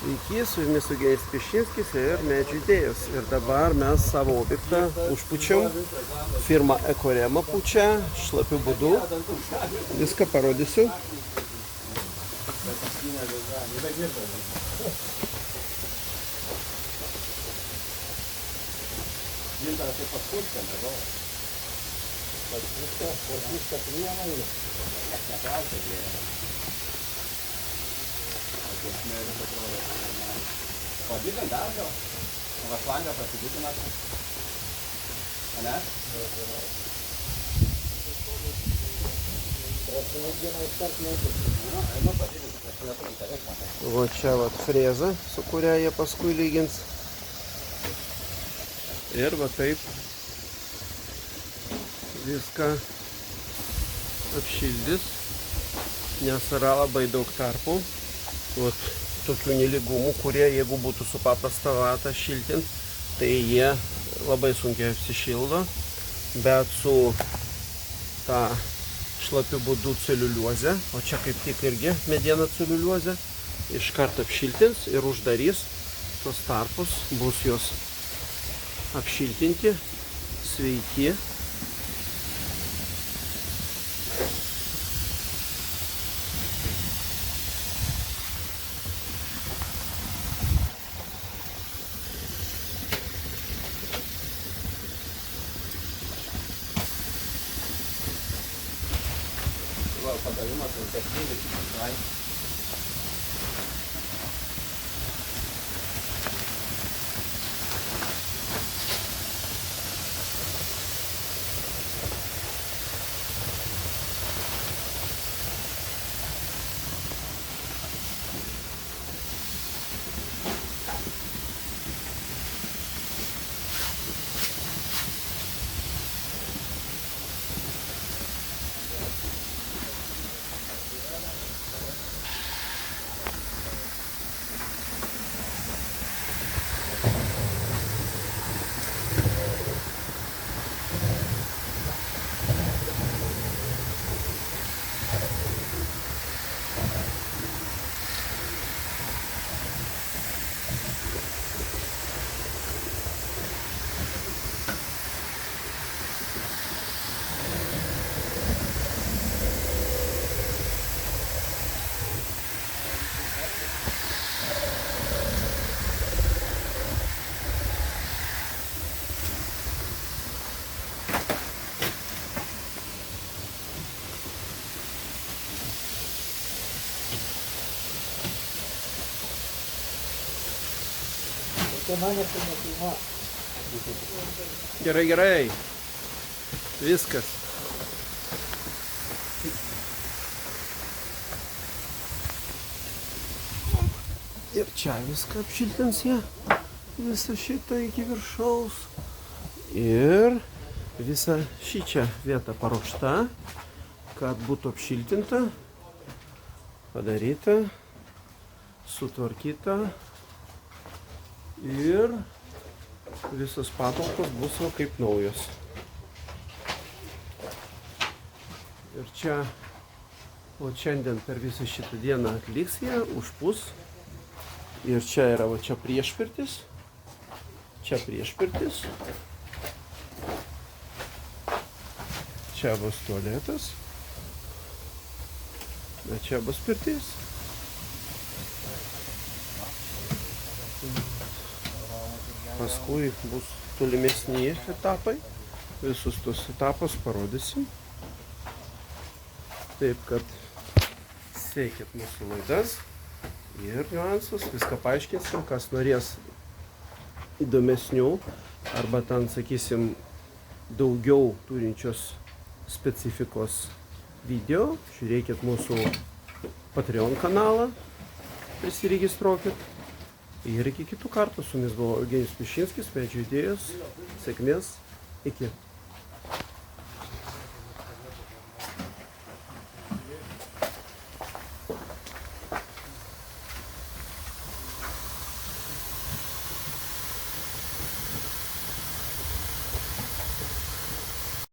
Sveiki, su jumis Eugenijus Pišinskis ir Medžių idėjos. Ir dabar mes savo objektą užpučiam. Firma Ekorema pučia, šlapiu būdu. Viską parodysiu. Padidint dar gal? O šlangą pasididinat? Ne? O čia vat freza, su kuria jie paskui lygins. Ir va taip viską apšildys, nes yra labai daug tarpų. Vat tokių nelygumų, kurie, jeigu būtų su paprasta vata šiltint, tai jie labai sunkiai apsišildo, bet su ta šlapiu būdu celiuliozė, o čia kaip tik irgi mediena celiuliozė, iš karto apšiltins ir uždarys tos tarpus, bus jos apšiltinti, sveiki. Padavimas jau techningai tikrai. Gerai, gerai. Viskas. Ir čia viską apšiltins jie. Visą šitą iki viršaus. Ir visa šičia vieta paruošta, kad būtų apšiltinta, padaryta, sutvarkyta. Ir visos patalpos bus kaip naujos. Ir čia, o šiandien per visą šitą dieną atliks jie, užpus. Ir čia yra, va čia priešpirtis. Čia priešpirtis. Čia bus tualetas. O čia bus pirtis. Paskui bus tolimesni etapai. Visus tos etapus parodysim. Taip, kad sekit mūsų laidas ir niuansus. Viską paaiškinsim, kas norės įdomesnių arba ten, sakysim, daugiau turinčios specifikos video. Žiūrėkit mūsų Patreon kanalą. Prisiregistruokit. Ir iki kitų kartų. Su jumis buvo Eugenijus Pišinskis, Medžių idėjos. Sėkmės. Iki.